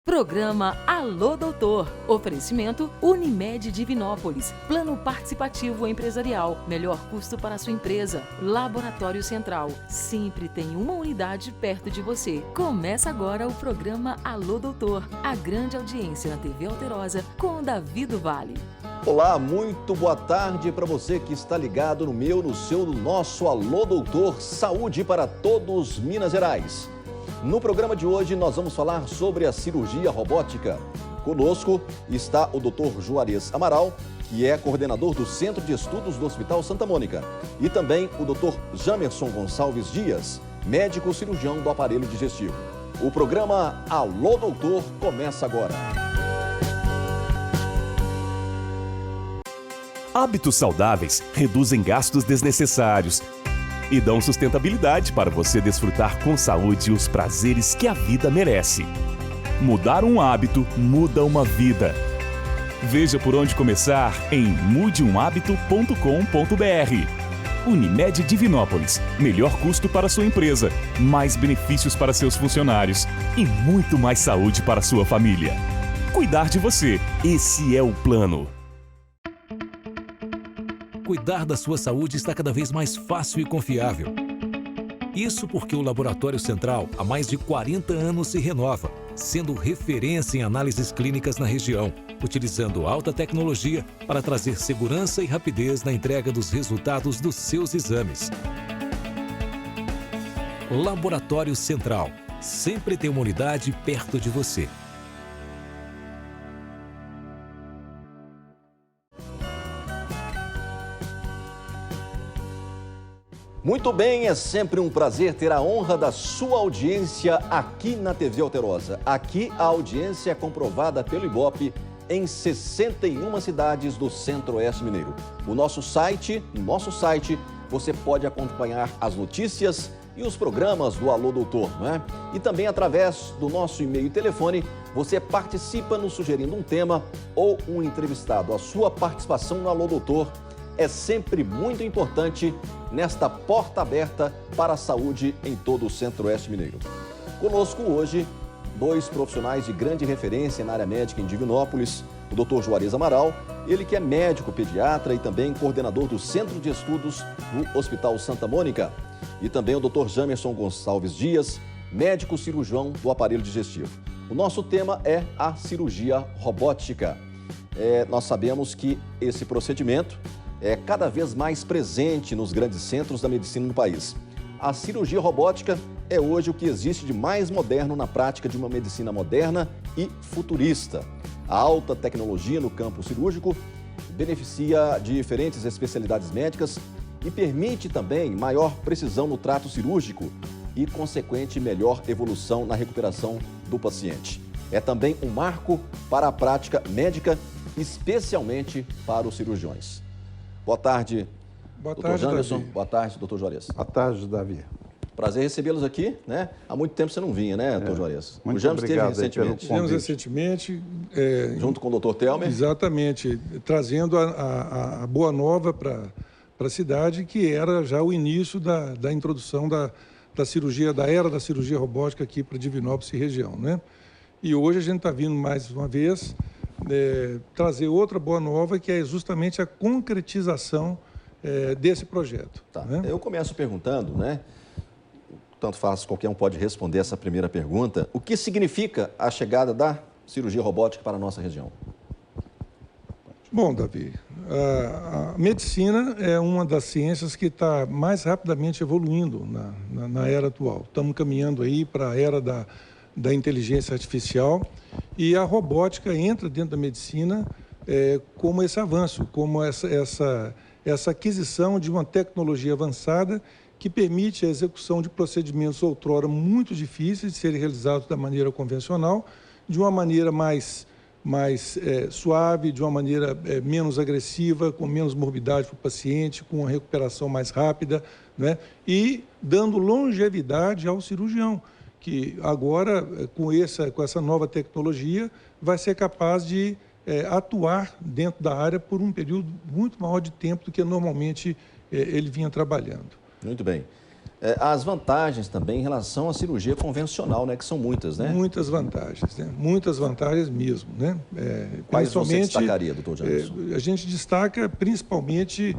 Programa Alô Doutor. Oferecimento Unimed Divinópolis. Plano participativo empresarial. Melhor custo para a sua empresa. Laboratório Central. Sempre tem uma unidade perto de você. Começa agora o programa Alô Doutor. A grande audiência na TV Alterosa com Davi do Vale. Olá, muito boa tarde para você que está ligado no meu, no seu, no nosso Alô Doutor. Saúde para todos, Minas Gerais. No programa de hoje, nós vamos falar sobre a cirurgia robótica. Conosco está o Dr. Juarez Amaral, que é coordenador do Centro de Estudos do Hospital Santa Mônica. E também o Dr. Jamerson Gonçalves Dias, médico cirurgião do aparelho digestivo. O programa Alô Doutor começa agora. Hábitos saudáveis reduzem gastos desnecessários e dão sustentabilidade para você desfrutar com saúde os prazeres que a vida merece. Mudar um hábito muda uma vida. Veja por onde começar em mudeumhabito.com.br. Unimed Divinópolis. Melhor custo para sua empresa, mais benefícios para seus funcionários e muito mais saúde para sua família. Cuidar de você, esse é o plano. Cuidar da sua saúde está cada vez mais fácil e confiável. Isso porque o Laboratório Central, há mais de 40 anos, se renova, sendo referência em análises clínicas na região, utilizando alta tecnologia para trazer segurança e rapidez na entrega dos resultados dos seus exames. Laboratório Central, sempre tem uma unidade perto de você. Muito bem, é sempre um prazer ter a honra da sua audiência aqui na TV Alterosa. Aqui a audiência é comprovada pelo Ibope em 61 cidades do Centro-Oeste Mineiro. No nosso site, você pode acompanhar as notícias e os programas do Alô Doutor, né? E também através do nosso e-mail e telefone, você participa nos sugerindo um tema ou um entrevistado. A sua participação no Alô Doutor é sempre muito importante nesta porta aberta para a saúde em todo o Centro-Oeste Mineiro. Conosco hoje, dois profissionais de grande referência na área médica em Divinópolis, o Dr. Juarez Amaral, ele que é médico pediatra e também coordenador do Centro de Estudos do Hospital Santa Mônica, e também o Dr. Jamerson Gonçalves Dias, médico cirurgião do aparelho digestivo. O nosso tema é a cirurgia robótica. Nós sabemos que esse procedimento é cada vez mais presente nos grandes centros da medicina no país. A cirurgia robótica é hoje o que existe de mais moderno na prática de uma medicina moderna e futurista. A alta tecnologia no campo cirúrgico beneficia diferentes especialidades médicas e permite também maior precisão no trato cirúrgico e, consequente, melhor evolução na recuperação do paciente. É também um marco para a prática médica, especialmente para os cirurgiões. Boa tarde, Dr. Jamerson. Boa tarde, Dr. Juarez. Boa tarde, Davi. Prazer recebê-los aqui, né? Há muito tempo você não vinha, né, Dr. Juarez? Muito o James obrigado esteve recentemente. pelo convite. Recentemente. Junto com o Dr. Telmer? Exatamente, trazendo a boa nova para a cidade, que era já o início da introdução da cirurgia, da era da cirurgia robótica aqui para Divinópolis e região, né? E hoje a gente está vindo mais uma vez trazer outra boa nova, que é justamente a concretização desse projeto. Tá. Né? Eu começo perguntando, né? Tanto faz, qualquer um pode responder essa primeira pergunta. O que significa a chegada da cirurgia robótica para a nossa região? Bom, Davi, a medicina é uma das ciências que está mais rapidamente evoluindo na era atual. Estamos caminhando aí para a era da inteligência artificial, e a robótica entra dentro da medicina como esse avanço, como essa aquisição de uma tecnologia avançada que permite a execução de procedimentos outrora muito difíceis de serem realizados da maneira convencional, de uma maneira mais suave, de uma maneira menos agressiva, com menos morbidade para o paciente, com uma recuperação mais rápida, né? E dando longevidade ao cirurgião, que agora, com essa nova tecnologia, vai ser capaz de atuar dentro da área por um período muito maior de tempo do que normalmente ele vinha trabalhando. Muito bem. as vantagens também em relação à cirurgia convencional, né? Que são muitas, né? Muitas vantagens, né? Muitas vantagens mesmo, né? Quais você destacaria, doutor Jamerson? A gente destaca principalmente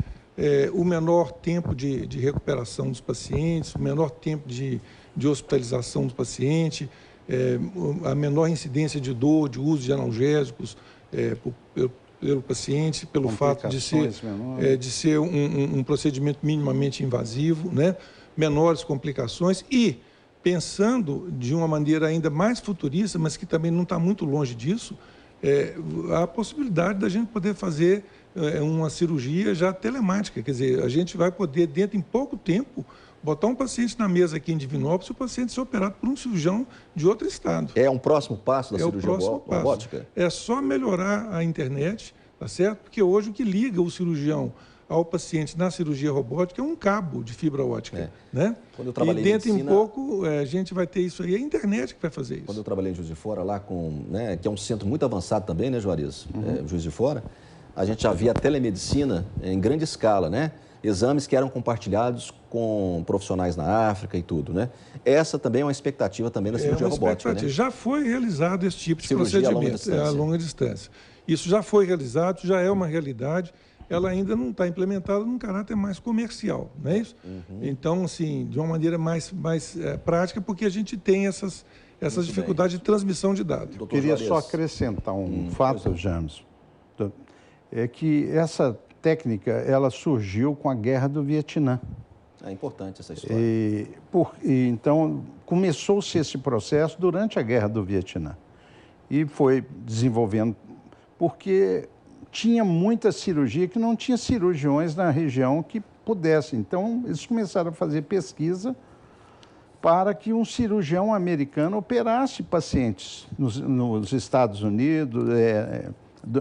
o menor tempo de recuperação dos pacientes, o menor tempo de hospitalização do paciente, a menor incidência de dor, de uso de analgésicos pelo paciente, pelo fato de ser um procedimento minimamente invasivo, né? Menores complicações e, pensando de uma maneira ainda mais futurista, mas que também não está muito longe disso, a possibilidade da gente poder fazer uma cirurgia já telemática. Quer dizer, a gente vai poder, dentro em pouco tempo, botar um paciente na mesa aqui em Divinópolis e o paciente ser operado por um cirurgião de outro estado. É um próximo passo da cirurgia robótica? É só melhorar a internet, tá certo? Porque hoje o que liga o cirurgião ao paciente na cirurgia robótica é um cabo de fibra ótica, né? Quando eu trabalhei e dentro em medicina, em pouco a gente vai ter isso aí, é a internet que vai fazer isso. Quando eu trabalhei em Juiz de Fora, lá que é um centro muito avançado também, né, Juarez? Juiz de Fora, a gente já via telemedicina em grande escala, né? Exames que eram compartilhados com profissionais na África e tudo, né? Essa também é uma expectativa também da cirurgia robótica, né? Já foi realizado esse tipo de cirurgia procedimento a longa distância. Isso já foi realizado, já é uma realidade. Ela ainda não está implementada num caráter mais comercial, não é isso? Então, assim, de uma maneira mais prática, porque a gente tem essas dificuldades de transmissão de dados. Eu queria só acrescentar um fato, James, é que essa técnica, ela surgiu com a Guerra do Vietnã. É importante essa história. Então, começou-se esse processo durante a Guerra do Vietnã e foi desenvolvendo, porque tinha muita cirurgia que não tinha cirurgiões na região que pudessem. Então, eles começaram a fazer pesquisa para que um cirurgião americano operasse pacientes nos Estados Unidos,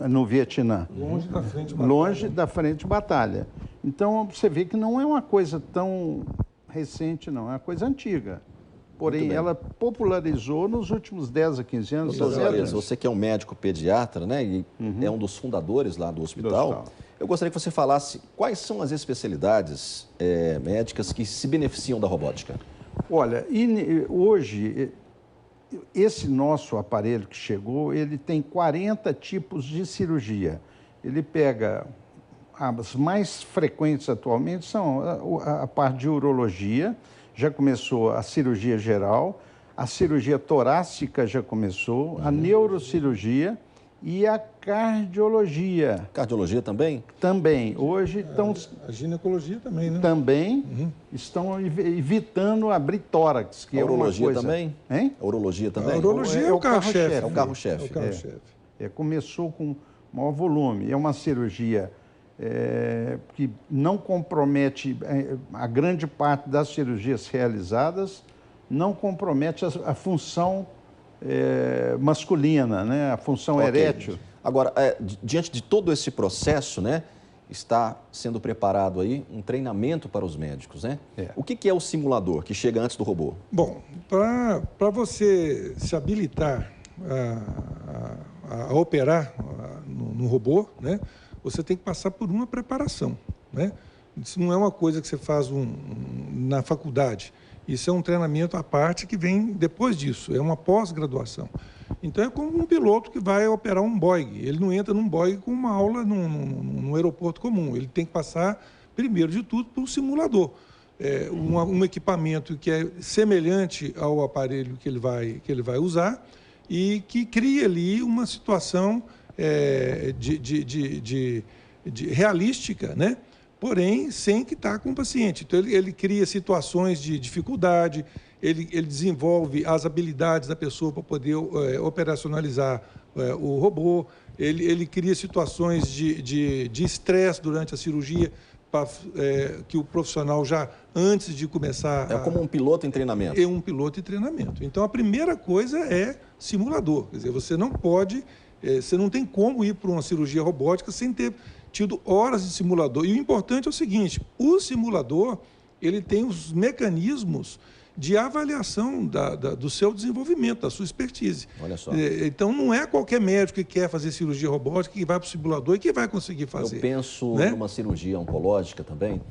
no Vietnã. Longe da frente de batalha. Longe da frente de batalha. Então, você vê que não é uma coisa tão recente, não. É uma coisa antiga. Porém, ela popularizou nos últimos 10 a 15 anos. Doutor Juarez, você que é um médico pediatra, né, e é um dos fundadores lá do hospital, eu gostaria que você falasse quais são as especialidades médicas que se beneficiam da robótica. Olha, hoje, esse nosso aparelho que chegou, ele tem 40 tipos de cirurgia. Ele pega, as mais frequentes atualmente são a parte de urologia, já começou a cirurgia geral, a cirurgia torácica já começou, a neurocirurgia e a cardiologia. Cardiologia também? Também. Hoje estão... A ginecologia também, né? Também estão evitando abrir tórax, que a é uma coisa... urologia também? Hein? A urologia também? A urologia é o carro-chefe. É o carro-chefe. Começou com maior volume. É uma cirurgia que não compromete a grande parte das cirurgias realizadas, não compromete a função masculina, né? A função erétil. Agora, diante de todo esse processo, né, está sendo preparado aí um treinamento para os médicos, né? O que é o simulador que chega antes do robô? Bom, para você se habilitar a operar no robô, né, você tem que passar por uma preparação, né? Isso não é uma coisa que você faz na faculdade. Isso é um treinamento à parte que vem depois disso, é uma pós-graduação. Então, é como um piloto que vai operar um Boeing. Ele não entra num Boeing com uma aula num aeroporto comum. Ele tem que passar, primeiro de tudo, por um simulador. Um equipamento que é semelhante ao aparelho que ele vai usar e que cria ali uma situação realística, né? Porém, sem que está com o paciente. Então, ele cria situações de dificuldade, ele desenvolve as habilidades da pessoa para poder operacionalizar o robô, ele cria situações de estresse durante a cirurgia, que o profissional já, antes de começar... É como um piloto em treinamento. É um piloto em treinamento. Então, a primeira coisa é simulador. Quer dizer, você não pode... Você não tem como ir para uma cirurgia robótica sem ter tido horas de simulador. E o importante é o seguinte, o simulador ele tem os mecanismos de avaliação do seu desenvolvimento, da sua expertise. Olha só. Então, não é qualquer médico que quer fazer cirurgia robótica que vai para o simulador e que vai conseguir fazer. Eu penso né? numa cirurgia oncológica também,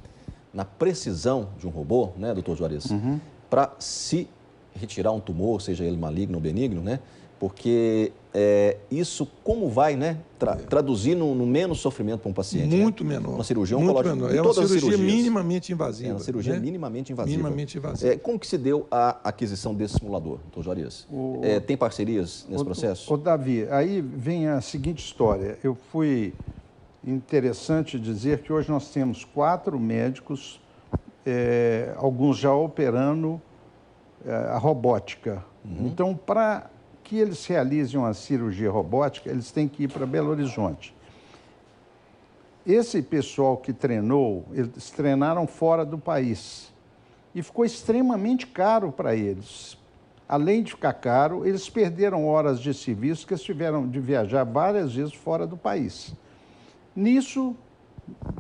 na precisão de um robô, né, doutor Juarez, para se retirar um tumor, seja ele maligno ou benigno, né? Porque isso como vai, né, traduzir no menos sofrimento para um paciente? Muito né? menor. Uma cirurgia muito oncológica. menor. É uma cirurgia minimamente invasiva. É uma cirurgia né? minimamente invasiva. Minimamente invasiva. Como que se deu a aquisição desse simulador, doutor Juarez? Tem parcerias nesse processo? Davi, aí vem a seguinte história. Interessante dizer que hoje nós temos 4 médicos, alguns já operando a robótica. Então, para que eles realizem uma cirurgia robótica, eles têm que ir para Belo Horizonte. Esse pessoal que treinou, eles treinaram fora do país. E ficou extremamente caro para eles. Além de ficar caro, eles perderam horas de serviço, que eles tiveram de viajar várias vezes fora do país. Nisso,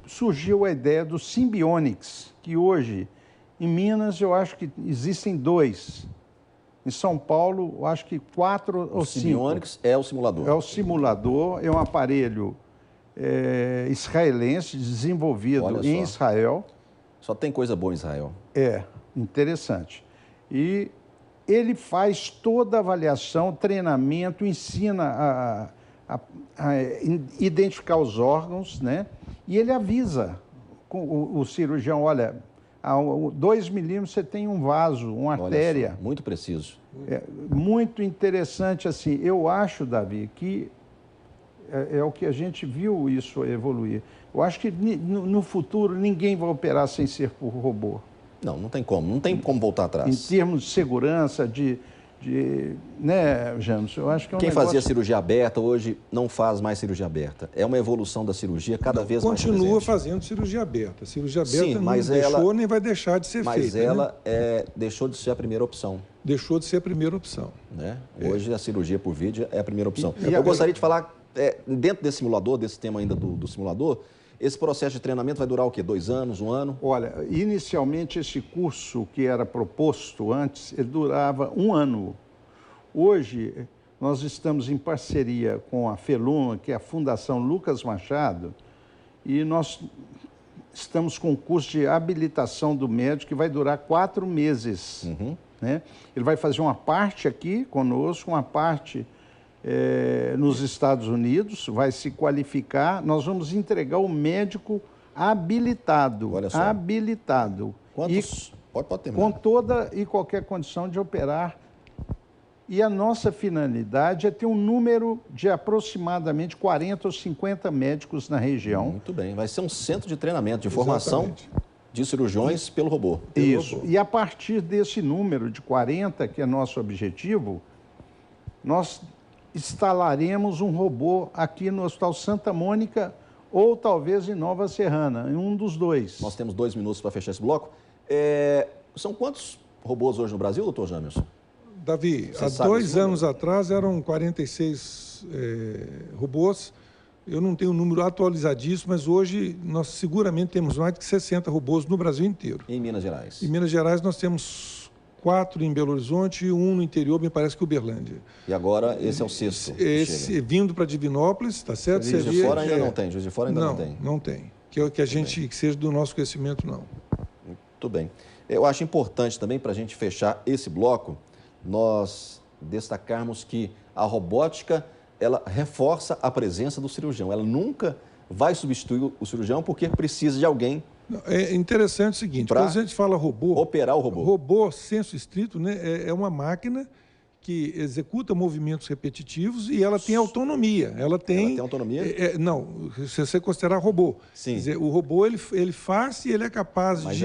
surgiu a ideia do Simbionix, que hoje, em Minas, eu acho que existem 2. Em São Paulo, eu acho que 4 ou 5. O Simbionix é o simulador. É o simulador, é um aparelho israelense, desenvolvido em Israel. Só tem coisa boa em Israel. Interessante. E ele faz toda a avaliação, treinamento, ensina a identificar os órgãos, né? E ele avisa o cirurgião, olha, a 2 milímetros você tem um vaso, uma artéria. Só, muito preciso. Muito interessante, assim. Eu acho, Davi, que é o que a gente viu isso evoluir. Eu acho que no futuro ninguém vai operar sem ser por robô. Não tem como. Não tem como voltar atrás. Em termos de segurança, né, James? Eu acho que é um Quem negócio... fazia cirurgia aberta hoje não faz mais cirurgia aberta. É uma evolução da cirurgia cada vez mais presente. Continua fazendo cirurgia aberta. Cirurgia aberta Sim, mas não deixou nem vai deixar de ser feita. Mas ela né? Deixou de ser a primeira opção. Deixou de ser a primeira opção. Né? Hoje a cirurgia por vídeo é a primeira opção. Eu gostaria de falar, dentro desse simulador, desse tema ainda do simulador, esse processo de treinamento vai durar o quê? 2 anos, 1 ano? Olha, inicialmente esse curso que era proposto antes, ele durava 1 ano. Hoje, nós estamos em parceria com a FELUM, que é a Fundação Lucas Machado, e nós estamos com um curso de habilitação do médico que vai durar 4 meses. Né? Ele vai fazer uma parte aqui conosco, uma parte nos Estados Unidos, vai se qualificar. Nós vamos entregar o médico habilitado. Olha só. Habilitado. Quantos? Pode terminar. Com toda e qualquer condição de operar. E a nossa finalidade é ter um número de aproximadamente 40 ou 50 médicos na região. Muito bem. Vai ser um centro de treinamento, de formação de cirurgiões pelo robô. Isso. E a partir desse número de 40, que é nosso objetivo, nós instalaremos um robô aqui no Hospital Santa Mônica ou talvez em Nova Serrana, em um dos 2. Nós temos 2 minutos para fechar esse bloco. São quantos robôs hoje no Brasil, doutor Jamerson? Davi, há 2 anos atrás eram 46 robôs. Eu não tenho o número atualizadíssimo, mas hoje nós seguramente temos mais de 60 robôs no Brasil inteiro. E em Minas Gerais? Em Minas Gerais nós temos 4 em Belo Horizonte e 1 no interior, me parece que Uberlândia. E agora esse é o 6º? Esse vindo para Divinópolis, está certo? Juiz de Fora ainda não tem, Juiz de Fora ainda não tem. Não tem. Que a gente, que seja do nosso conhecimento, não. Muito bem. Eu acho importante também, para a gente fechar esse bloco, nós destacarmos que a robótica, ela reforça a presença do cirurgião. Ela nunca vai substituir o cirurgião porque precisa de alguém. É interessante o seguinte, quando a gente fala robô... Operar o robô. Robô, senso estrito, né, é uma máquina que executa movimentos repetitivos e ela tem autonomia. Ela tem autonomia? Não, se você considerar robô. Sim. Quer dizer, o robô, ele faz e ele é capaz vamos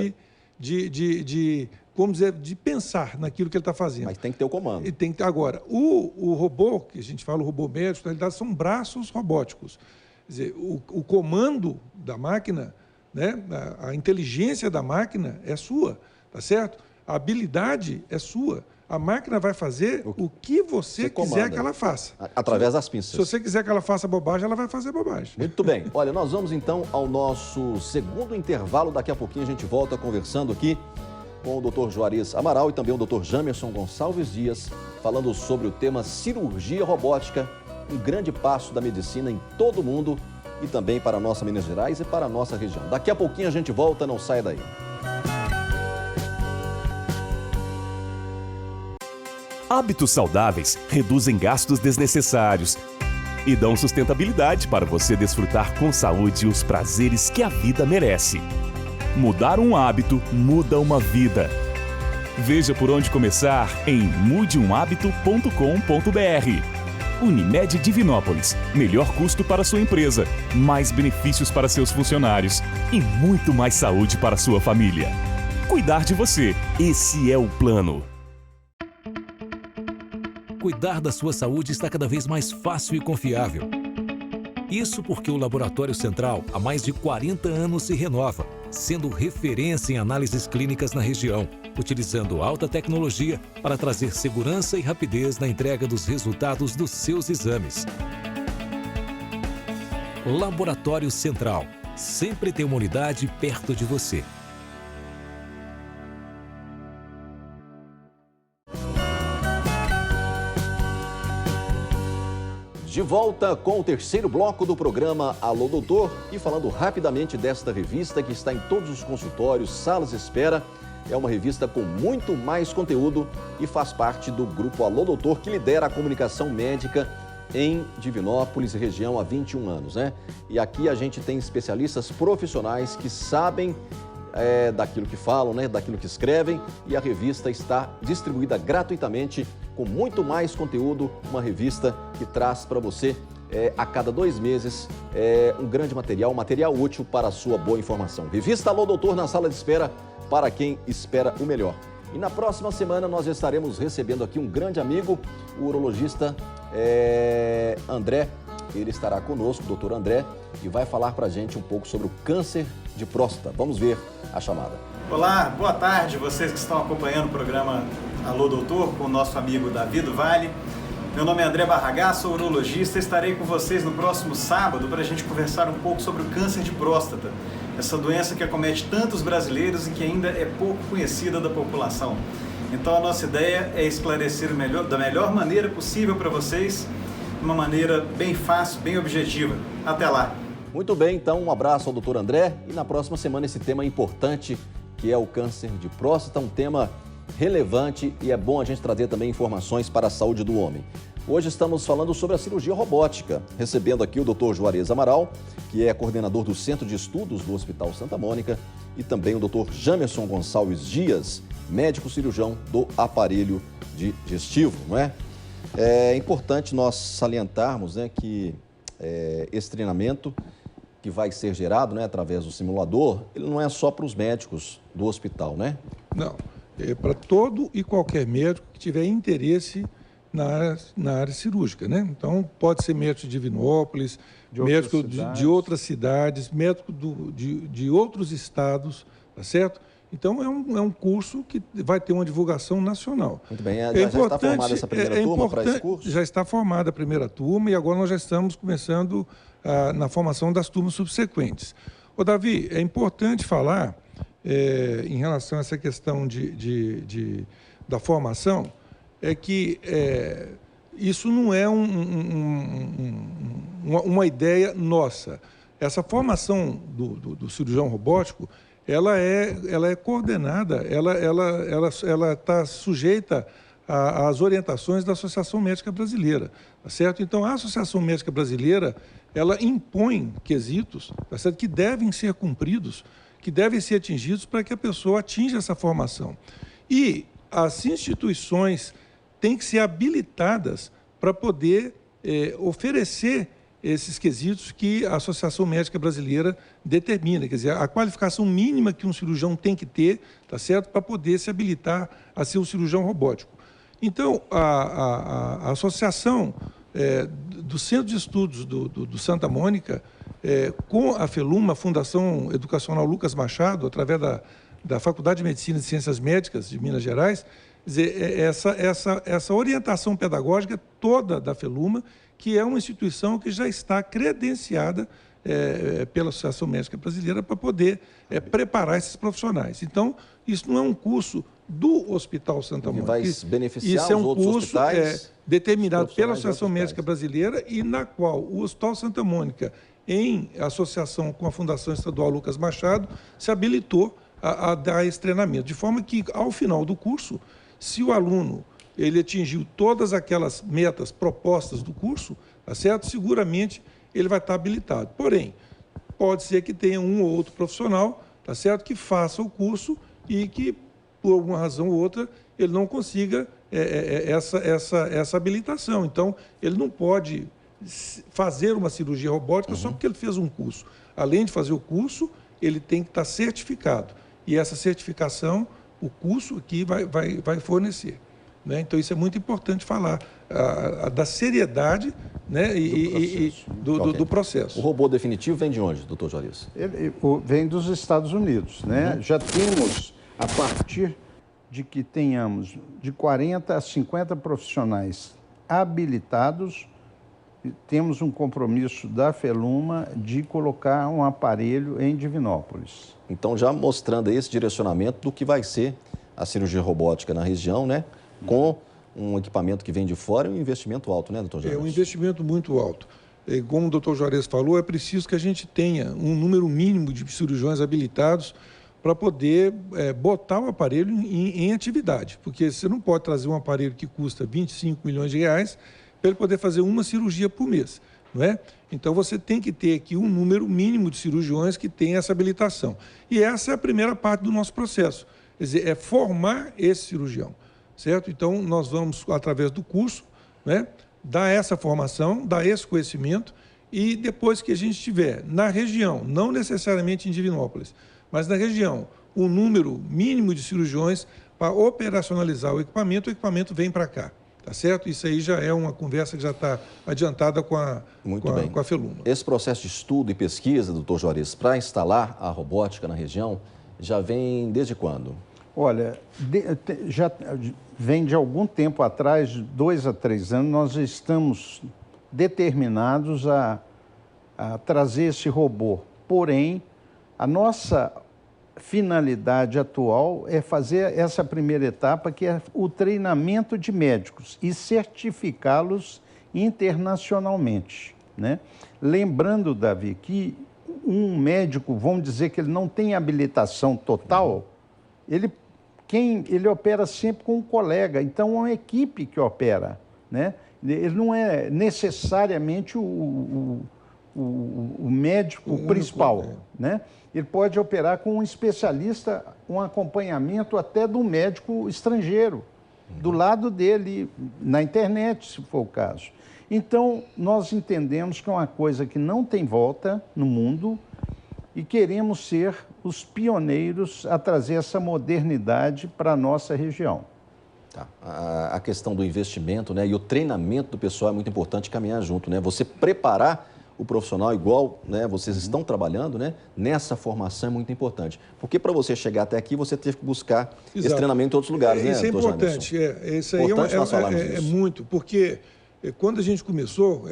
dizer, de pensar naquilo que ele está fazendo. Mas tem que ter o comando. E tem que, agora, o robô, que a gente fala o robô médico, na realidade são braços robóticos. Quer dizer, o comando da máquina, né, a inteligência da máquina é sua, tá certo? A habilidade é sua. A máquina vai fazer o que você quiser que ela faça. Através das pinças. Se você quiser que ela faça bobagem, ela vai fazer bobagem. Muito bem. Olha, nós vamos então ao nosso segundo intervalo. Daqui a pouquinho a gente volta conversando aqui com o Dr. Juarez Amaral e também o Dr. Jamerson Gonçalves Dias, falando sobre o tema cirurgia robótica, um grande passo da medicina em todo o mundo e também para a nossa Minas Gerais e para a nossa região. Daqui a pouquinho a gente volta, não saia daí. Hábitos saudáveis reduzem gastos desnecessários e dão sustentabilidade para você desfrutar com saúde os prazeres que a vida merece. Mudar um hábito muda uma vida. Veja por onde começar em mudeumhabito.com.br. Unimed Divinópolis. Melhor custo para sua empresa, mais benefícios para seus funcionários e muito mais saúde para sua família. Cuidar de você, esse é o plano. Cuidar da sua saúde está cada vez mais fácil e confiável. Isso porque o Laboratório Central há mais de 40 anos se renova, sendo referência em análises clínicas na região, utilizando alta tecnologia para trazer segurança e rapidez na entrega dos resultados dos seus exames. Laboratório Central. Sempre tem uma unidade perto de você. De volta com o terceiro bloco do programa Alô Doutor e falando rapidamente desta revista que está em todos os consultórios, salas de espera. É uma revista com muito mais conteúdo e faz parte do grupo Alô Doutor, que lidera a comunicação médica em Divinópolis, região, há 21 anos, né? E aqui a gente tem especialistas profissionais que sabem daquilo que falam, né? Daquilo que escrevem, e a revista está distribuída gratuitamente com muito mais conteúdo, uma revista que traz para você a cada 2 meses um grande material, material útil para a sua boa informação. Revista Alô Doutor na sala de espera para quem espera o melhor. E na próxima semana nós estaremos recebendo aqui um grande amigo, o urologista André. Ele estará conosco, o doutor André, e vai falar para a gente um pouco sobre o câncer de próstata. Vamos ver a chamada. Olá, boa tarde, vocês que estão acompanhando o programa Alô Doutor com o nosso amigo Davi do Vale. Meu nome é André Barragá, sou urologista, estarei com vocês no próximo sábado para a gente conversar um pouco sobre o câncer de próstata, essa doença que acomete tantos brasileiros e que ainda é pouco conhecida da população. Então a nossa ideia é esclarecer da melhor maneira possível para vocês, de uma maneira bem fácil, bem objetiva. Até lá! Muito bem, então um abraço ao doutor André e na próxima semana esse tema importante que é o câncer de próstata, um tema relevante e é bom a gente trazer também informações para a saúde do homem. Hoje estamos falando sobre a cirurgia robótica, recebendo aqui o Dr. Juarez Amaral, que é coordenador do Centro de Estudos do Hospital Santa Mônica, e também o Dr. Jamerson Gonçalves Dias, médico cirurgião do aparelho digestivo, não é? É importante nós salientarmos, né, que esse treinamento que vai ser gerado, né, através do simulador, ele não é só para os médicos do hospital, né? Não, é para todo e qualquer médico que tiver interesse na área cirúrgica, né? Então, pode ser médico de Divinópolis, médico de outras cidades, médico de outros estados, tá certo? Então, é um curso que vai ter uma divulgação nacional. Muito bem, já está formada essa primeira turma para esse curso? Já está formada a primeira turma e agora nós já estamos começando na formação das turmas subsequentes. Ô, Davi, é importante falar em relação a essa questão da formação, é que isso não é uma ideia nossa. Essa formação do cirurgião robótico, ela é coordenada, ela está sujeita às orientações da Associação Médica Brasileira, tá certo? Então, a Associação Médica Brasileira, ela impõe quesitos, tá certo? Que devem ser cumpridos, que devem ser atingidos para que a pessoa atinja essa formação. E as instituições têm que ser habilitadas para poder oferecer esses quesitos que a Associação Médica Brasileira determina, quer dizer, a qualificação mínima que um cirurgião tem que ter, tá certo, para poder se habilitar a ser um cirurgião robótico. Então, a associação do Centro de Estudos do Santa Mônica, com a FELUMA, a Fundação Educacional Lucas Machado, através da Faculdade de Medicina e Ciências Médicas de Minas Gerais, quer dizer, essa orientação pedagógica toda da FELUMA, que é uma instituição que já está credenciada pela Associação Médica Brasileira para poder preparar esses profissionais. Então, isso não é um curso do Hospital Santa Mônica. Vai beneficiar isso é um os outros curso hospitais, determinado pela profissionais de Associação outros Médica Brasileira e na qual o Hospital Santa Mônica, em associação com a Fundação Estadual Lucas Machado, se habilitou a dar esse treinamento. De forma que, ao final do curso, se o aluno ele atingiu todas aquelas metas propostas do curso, tá certo? Seguramente ele vai estar habilitado. Porém, pode ser que tenha um ou outro profissional, tá certo, que faça o curso e que, por alguma razão ou outra, ele não consiga essa habilitação. Então, ele não pode fazer uma cirurgia robótica só porque ele fez um curso. Além de fazer o curso, ele tem que estar certificado. E essa certificação, o curso aqui vai fornecer. Né? Então, isso é muito importante falar da seriedade, né? do processo. O robô definitivo vem de onde, doutor Juarez? Ele vem dos Estados Unidos. Né? Já temos, a partir de que tenhamos de 40 a 50 profissionais habilitados, temos um compromisso da Feluma de colocar um aparelho em Divinópolis. Então, já mostrando aí esse direcionamento do que vai ser a cirurgia robótica na região, né? Com um equipamento que vem de fora e um investimento alto, né, doutor Juarez? É um investimento muito alto. Como o doutor Juarez falou, é preciso que a gente tenha um número mínimo de cirurgiões habilitados para poder botar o aparelho em atividade. Porque você não pode trazer um aparelho que custa 25 milhões de reais para ele poder fazer uma cirurgia por mês, não é? Então, você tem que ter aqui um número mínimo de cirurgiões que tenham essa habilitação. E essa é a primeira parte do nosso processo, quer dizer, é formar esse cirurgião, certo? Então, nós vamos, através do curso, né, dar essa formação, dar esse conhecimento, e depois que a gente estiver na região, não necessariamente em Divinópolis, mas na região, um número mínimo de cirurgiões para operacionalizar o equipamento vem para cá. Tá certo? Isso aí já é uma conversa que já está adiantada com a Feluma. Esse processo de estudo e pesquisa, doutor Juarez, para instalar a robótica na região, já vem desde quando? Olha, já vem de algum tempo atrás, de 2 a 3 anos, nós estamos determinados a trazer esse robô. Porém, a nossa finalidade atual é fazer essa primeira etapa, que é o treinamento de médicos e certificá-los internacionalmente, né? Lembrando, Davi, que um médico, vamos dizer que ele não tem habilitação total, ele opera sempre com um colega, então é uma equipe que opera, né? Ele não é necessariamente o médico principal, né? Ele pode operar com um especialista, um acompanhamento até do médico estrangeiro, do lado dele, na internet, se for o caso. Então, nós entendemos que é uma coisa que não tem volta no mundo e queremos ser os pioneiros a trazer essa modernidade para a nossa região. Tá. A questão do investimento, né, e o treinamento do pessoal é muito importante caminhar junto, né? Você preparar o profissional igual, né, vocês estão trabalhando, né, nessa formação é muito importante. Porque para você chegar até aqui, você teve que buscar esse treinamento em outros lugares, né, isso é importante. Isso aí é muito, porque quando a gente começou,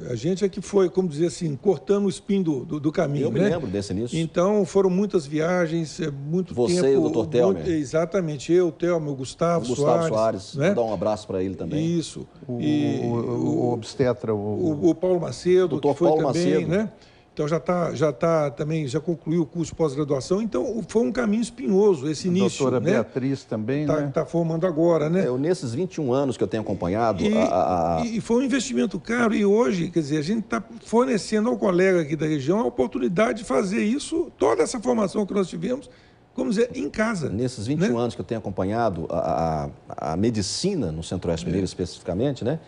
a gente é que foi, como dizer assim, cortando o espinho do caminho. Eu me lembro desse início. Então, foram muitas viagens, muito tempo. Você e o doutor Telmer. Exatamente, eu, o Telmer, o Gustavo Soares. Né? Vou dar um abraço para ele também. Isso. O obstetra. O Paulo Macedo, doutor que foi Paulo também, Macedo. Né? Então, já concluiu o curso de pós-graduação. Então, foi um caminho espinhoso esse início. A doutora né? Beatriz também, né? Está formando agora, né? Nesses 21 anos que eu tenho acompanhado... E foi um investimento caro. E hoje, quer dizer, a gente está fornecendo ao colega aqui da região a oportunidade de fazer isso, toda essa formação que nós tivemos, vamos dizer, em casa. Nesses 21 anos que eu tenho acompanhado a medicina no Centro-Oeste Mineiro especificamente, né?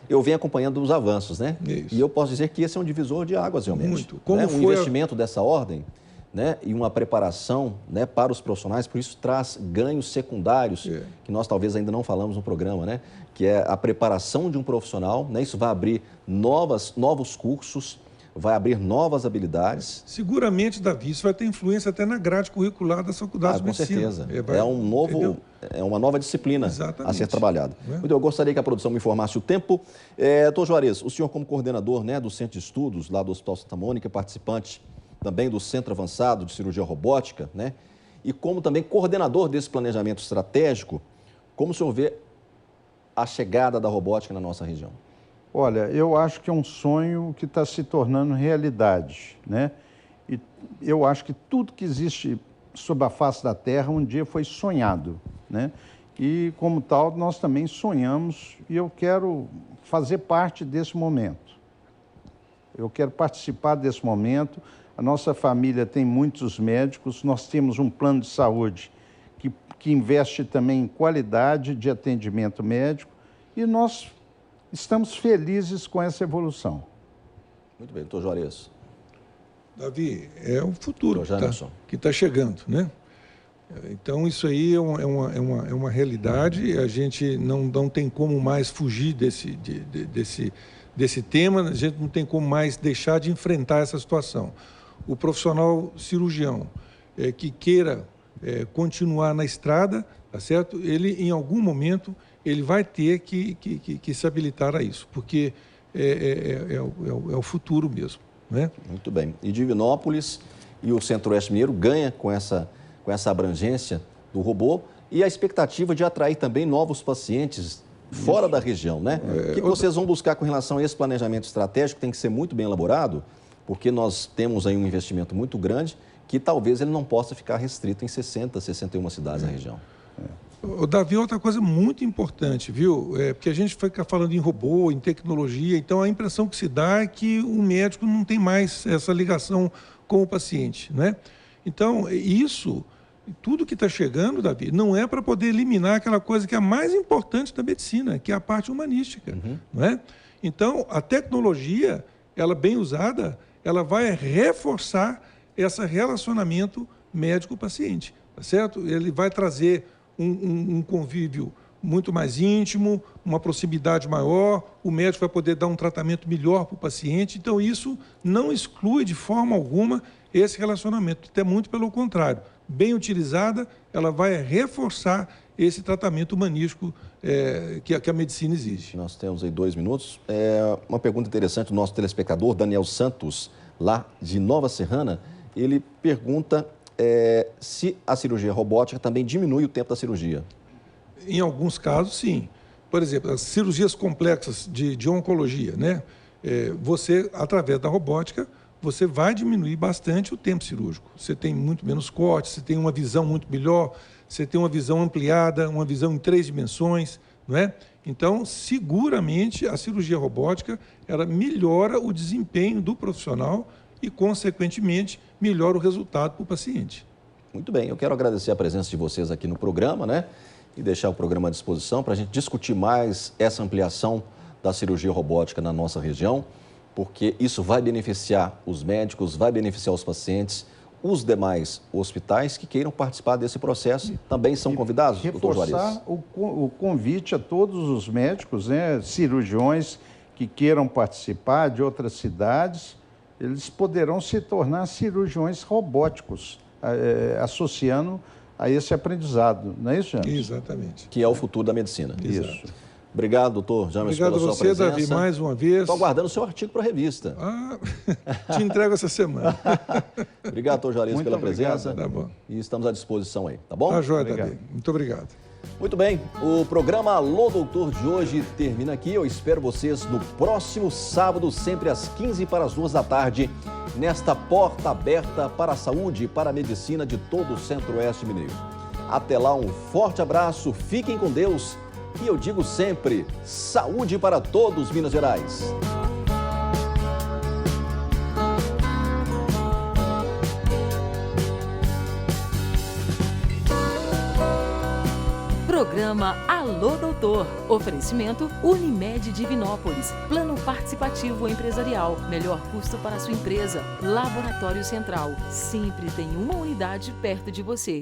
Eu venho acompanhando os avanços, né? Isso. E eu posso dizer que esse é um divisor de águas, realmente. Muito. Como né? Um investimento dessa ordem, né? E uma preparação, né, para os profissionais, por isso traz ganhos secundários, que nós talvez ainda não falamos no programa, né? Que é a preparação de um profissional, né? Isso vai abrir novos cursos, vai abrir novas habilidades. Seguramente, Davi, isso vai ter influência até na grade curricular das faculdades de medicina. Com certeza. É uma nova disciplina a ser trabalhada. Eu gostaria que a produção me informasse o tempo. Doutor Juarez, o senhor como coordenador, né, do Centro de Estudos lá do Hospital Santa Mônica, participante também do Centro Avançado de Cirurgia Robótica, né? e como também coordenador desse planejamento estratégico, como o senhor vê a chegada da robótica na nossa região? Olha, eu acho que é um sonho que está se tornando realidade, né? E eu acho que tudo que existe sobre a face da Terra um dia foi sonhado, né? E, como tal, nós também sonhamos e eu quero fazer parte desse momento. Eu quero participar desse momento. A nossa família tem muitos médicos, nós temos um plano de saúde que investe também em qualidade de atendimento médico e nós estamos felizes com essa evolução. Muito bem, doutor Juarez. Davi, é o futuro Jamerson, que está chegando, né? Então, isso aí é uma realidade, a gente não tem como mais fugir desse tema, a gente não tem como mais deixar de enfrentar essa situação. O profissional cirurgião que queira continuar na estrada, tá certo? Ele, em algum momento, ele vai ter que se habilitar a isso, porque é o futuro mesmo, né? Muito bem. E Divinópolis e o Centro-Oeste Mineiro ganha com essa abrangência do robô e a expectativa de atrair também novos pacientes fora da região, né? O que vocês vão buscar com relação a esse planejamento estratégico? Tem que ser muito bem elaborado, porque nós temos aí um investimento muito grande que talvez ele não possa ficar restrito em 60, 61 cidades da região. Davi, outra coisa muito importante, viu? Porque a gente fica falando em robô, em tecnologia, então a impressão que se dá é que o médico não tem mais essa ligação com o paciente, né? Então, tudo que está chegando, Davi, não é para poder eliminar aquela coisa que é a mais importante da medicina, que é a parte humanística, não é? Então, a tecnologia, ela bem usada, ela vai reforçar esse relacionamento médico-paciente, tá certo? Ele vai trazer um convívio muito mais íntimo, uma proximidade maior, o médico vai poder dar um tratamento melhor para o paciente. Então, isso não exclui de forma alguma esse relacionamento, até muito pelo contrário. Bem utilizada, ela vai reforçar esse tratamento humanístico que a medicina exige. Nós temos aí 2 minutos. Uma pergunta interessante do nosso telespectador, Daniel Santos, lá de Nova Serrana. Ele pergunta se a cirurgia robótica também diminui o tempo da cirurgia. Em alguns casos, sim. Por exemplo, as cirurgias complexas de oncologia, né? Você, através da robótica, você vai diminuir bastante o tempo cirúrgico. Você tem muito menos cortes, você tem uma visão muito melhor, você tem uma visão ampliada, uma visão em 3 dimensões, não é? Então, seguramente, a cirurgia robótica, ela melhora o desempenho do profissional e, consequentemente, melhora o resultado para o paciente. Muito bem, eu quero agradecer a presença de vocês aqui no programa, né? E deixar o programa à disposição para a gente discutir mais essa ampliação da cirurgia robótica na nossa região, porque isso vai beneficiar os médicos, vai beneficiar os pacientes, os demais hospitais que queiram participar desse processo também são convidados, doutor Juarez? Reforçar o convite a todos os médicos, né, cirurgiões que queiram participar de outras cidades, eles poderão se tornar cirurgiões robóticos, associando a esse aprendizado, não é isso, James? Exatamente. Que é o futuro da medicina. Isso. Obrigado, doutor James, Obrigado pela a sua você, presença. Davi, mais uma vez. Estou aguardando o seu artigo para a revista. Te entrego essa semana. Obrigado, doutor Juarez, pela presença. Tá bom. E estamos à disposição aí, tá bom? Tá joia, Davi. Muito obrigado. Muito bem, o programa Alô Doutor de hoje termina aqui. Eu espero vocês no próximo sábado, sempre às 15 para as 2 da tarde, nesta porta aberta para a saúde e para a medicina de todo o Centro-Oeste Mineiro. Até lá, um forte abraço, fiquem com Deus e eu digo sempre, saúde para todos, Minas Gerais. Programa Alô Doutor. Oferecimento Unimed Divinópolis. Plano participativo empresarial. Melhor custo para a sua empresa. Laboratório Central. Sempre tem uma unidade perto de você.